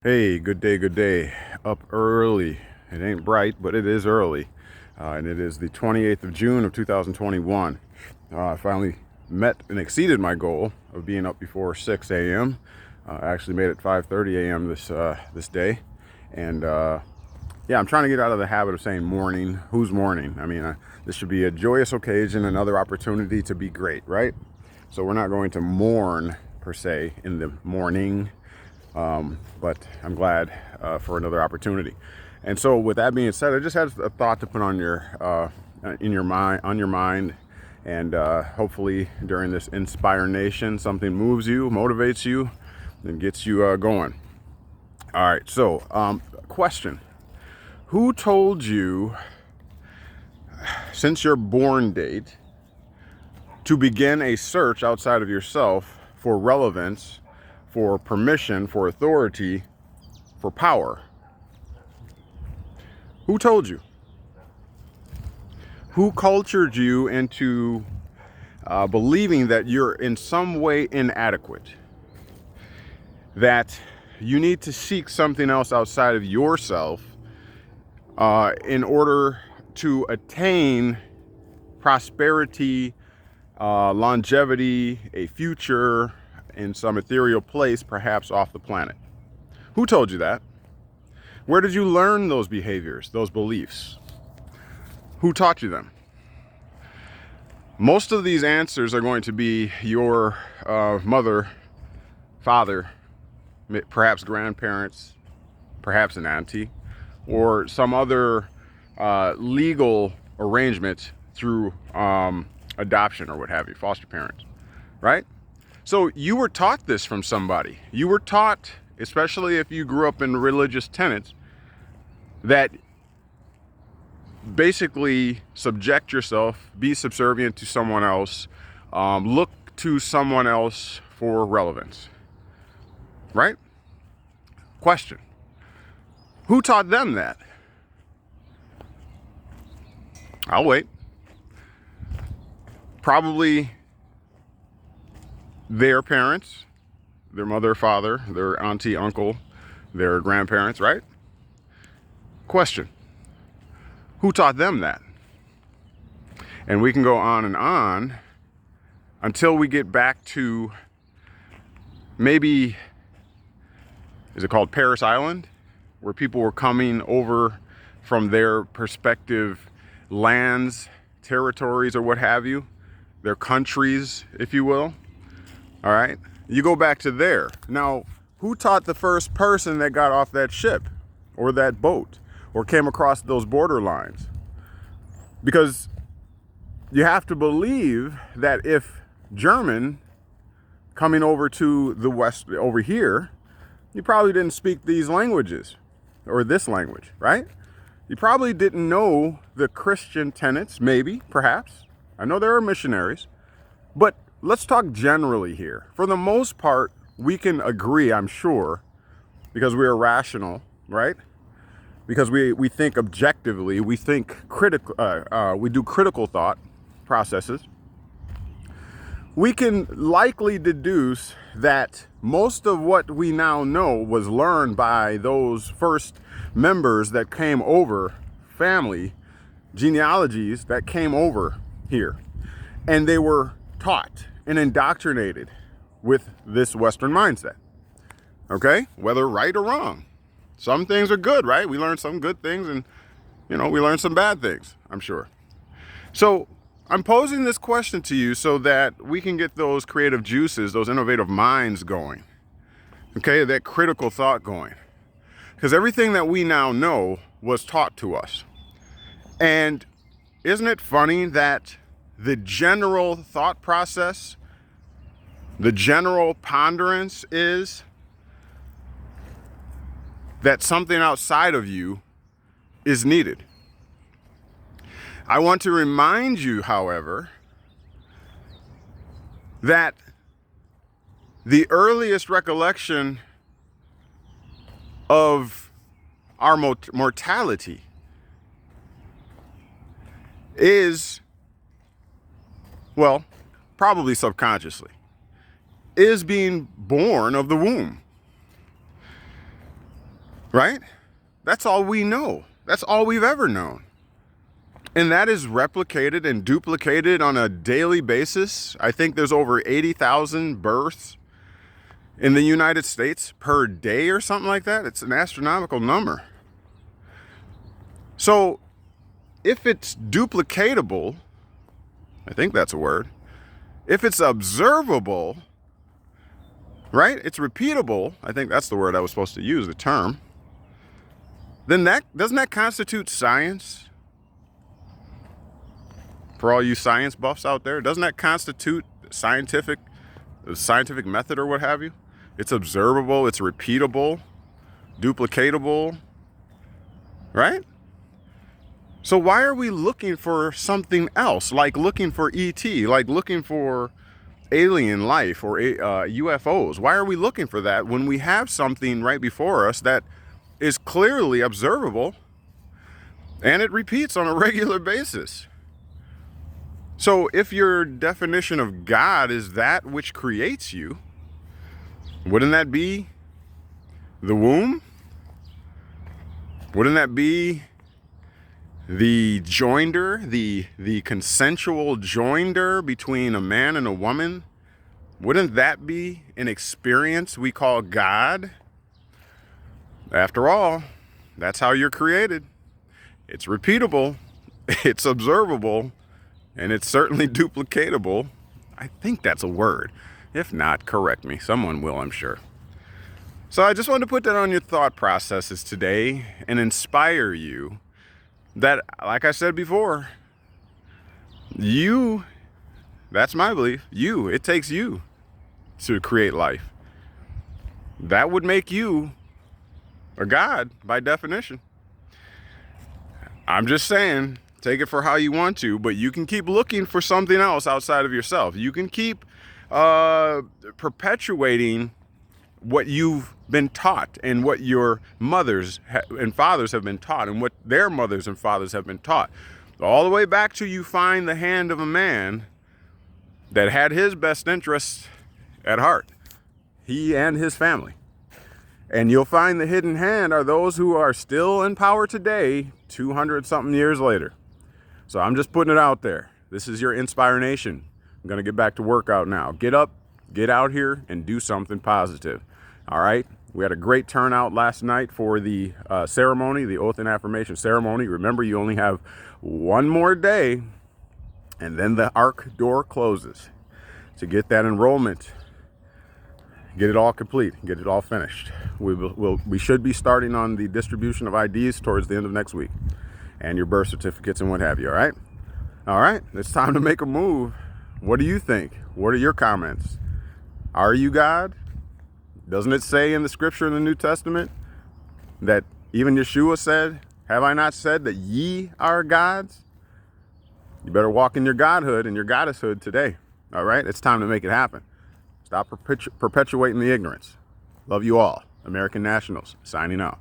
Hey, good day, good day. Up early. It ain't bright, but it is early. And it is the 28th of June of 2021. I finally met and exceeded my goal of being up before 6 a.m. I actually made it 5:30 a.m. this day. And yeah, I'm trying to get out of the habit of saying morning. Who's morning? I mean, this should be a joyous occasion, another opportunity to be great, right? So we're not going to mourn per se in the morning. But I'm glad for another opportunity. And so, with that being said, I just had a thought to put on your mind, and hopefully during this Inspire Nation, something moves you, motivates you, and gets you going. All right. So, question: who told you, since your born date, to begin a search outside of yourself for relevance, for permission, for authority, for power? Who told you? Who cultured you into believing that you're in some way inadequate? That you need to seek something else outside of yourself in order to attain prosperity, longevity, a future in some ethereal place, perhaps off the planet? Who told you that? Where did you learn those behaviors, those beliefs? Who taught you them? Most of these answers are going to be your mother, father, perhaps grandparents, perhaps an auntie, or some other legal arrangement through adoption or what have you, foster parents, right? So you were taught this from somebody. You were taught, especially if you grew up in religious tenets, that basically subject yourself, be subservient to someone else, look to someone else for relevance, right? Question: who taught them that? I'll wait. Probably their parents, their mother, father, their auntie, uncle, their grandparents, right? Question: who taught them that? And we can go on and on until we get back to maybe, is it called Paris Island? Where people were coming over from their perspective lands, territories, or what have you, their countries, if you will. All right, you go back to there. Now, who taught the first person that got off that ship or that boat or came across those border lines? Because you have to believe that if German coming over to the West, over here, you probably didn't speak these languages or this language, right? You probably didn't know the Christian tenets, maybe, perhaps. I know there are missionaries, but let's talk generally here. For the most part, we can agree, I'm sure, because we are rational, right? Because we think objectively, we think critical, we do critical thought processes. We can likely deduce that most of what we now know was learned by those first members that came over, family, genealogies that came over here. And they were taught and indoctrinated with this Western mindset. Okay? Whether right or wrong. Some things are good, right? We learn some good things and, we learn some bad things, I'm sure. So I'm posing this question to you so that we can get those creative juices, those innovative minds going. Okay? That critical thought going. Because everything that we now know was taught to us. And isn't it funny that the general thought process, the general ponderance is that something outside of you is needed? I want to remind you, however, that the earliest recollection of our mortality is, well, probably subconsciously, is being born of the womb. right? That's all we know. That's all we've ever known. And that is replicated and duplicated on a daily basis. I think there's over 80,000 births in the United States per day or something like that. It's an astronomical number. So if it's duplicatable, I think that's a word. If it's observable, right? It's repeatable. I think that's the word I was supposed to use, the term. Then doesn't that constitute science? For all you science buffs out there, doesn't that constitute scientific method or what have you? It's observable, it's repeatable, duplicatable, right? So why are we looking for something else, like looking for ET, like looking for alien life or UFOs? Why are we looking for that when we have something right before us that is clearly observable and it repeats on a regular basis? So if your definition of God is that which creates you, wouldn't that be the womb? Wouldn't that be the joinder, the consensual joinder between a man and a woman? Wouldn't that be an experience we call God? After all, that's how you're created. It's repeatable, it's observable, and it's certainly duplicatable. I think that's a word. If not, correct me. Someone will, I'm sure. So I just wanted to put that on your thought processes today and inspire you that, like I said before, that's my belief, it takes you to create life. That would make you a God by definition. I'm just saying, take it for how you want to, but you can keep looking for something else outside of yourself. You can keep perpetuating what you've been taught and what your mothers and fathers have been taught and what their mothers and fathers have been taught. All the way back to you find the hand of a man that had his best interests at heart, he and his family. And you'll find the hidden hand are those who are still in power today, 200 something years later. So I'm just putting it out there. This is your Inspire Nation. I'm going to get back to workout now. Get up, get out here, and do something positive. All right? We had a great turnout last night for the ceremony, the Oath and Affirmation ceremony. Remember, you only have one more day, and then the ARC door closes to get that enrollment. Get it all complete, get it all finished. We should be starting on the distribution of IDs towards the end of next week, and your birth certificates and what have you, all right? All right, it's time to make a move. What do you think? What are your comments? Are you God? Doesn't it say in the scripture in the New Testament that even Yeshua said, have I not said that ye are gods? You better walk in your godhood and your goddesshood today, all right? It's time to make it happen. Stop perpetuating the ignorance. Love you all. American Nationals, signing out.